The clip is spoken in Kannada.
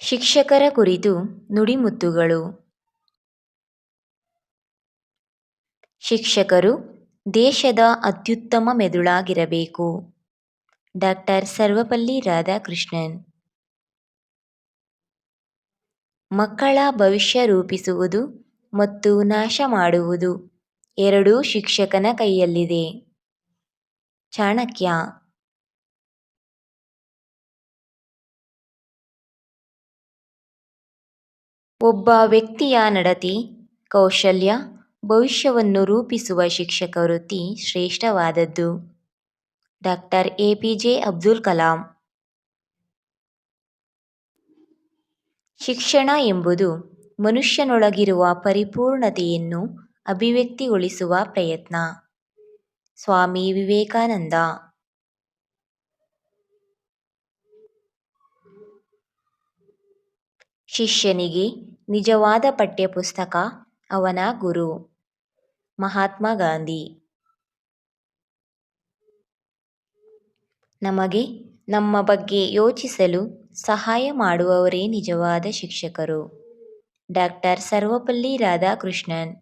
ಶಿಕ್ಷಕರ ಕುರಿತು ನುಡಿಮುತ್ತುಗಳು. ಶಿಕ್ಷಕರು ದೇಶದ ಅತ್ಯುತ್ತಮ ಮೆದುಳಾಗಿರಬೇಕು. ಡಾಕ್ಟರ್ ಸರ್ವಪಲ್ಲಿ ರಾಧಾಕೃಷ್ಣನ್. ಮಕ್ಕಳ ಭವಿಷ್ಯ ರೂಪಿಸುವುದು ಮತ್ತು ನಾಶ ಮಾಡುವುದು ಎರಡೂ ಶಿಕ್ಷಕನ ಕೈಯಲ್ಲಿದೆ. ಚಾಣಕ್ಯ. ಒಬ್ಬ ವ್ಯಕ್ತಿಯ ನಡತೆ, ಕೌಶಲ್ಯ, ಭವಿಷ್ಯವನ್ನು ರೂಪಿಸುವ ಶಿಕ್ಷಕ ವೃತ್ತಿ ಶ್ರೇಷ್ಠವಾದದ್ದು. Doctor APJ Abdul Kalam. ಶಿಕ್ಷಣ ಎಂಬುದು ಮನುಷ್ಯನೊಳಗಿರುವ ಪರಿಪೂರ್ಣತೆಯನ್ನು ಅಭಿವ್ಯಕ್ತಿಗೊಳಿಸುವ ಪ್ರಯತ್ನ. ಸ್ವಾಮಿ ವಿವೇಕಾನಂದ. ಶಿಷ್ಯನಿಗೆ ನಿಜವಾದ ಪಠ್ಯಪುಸ್ತಕ ಅವನ ಗುರು. ಮಹಾತ್ಮ ಗಾಂಧಿ. ನಮಗೆ ನಮ್ಮ ಬಗ್ಗೆ ಯೋಚಿಸಲು ಸಹಾಯ ಮಾಡುವವರೇ ನಿಜವಾದ ಶಿಕ್ಷಕರು. ಡಾಕ್ಟರ್ ಸರ್ವಪಲ್ಲಿ ರಾಧಾಕೃಷ್ಣನ್.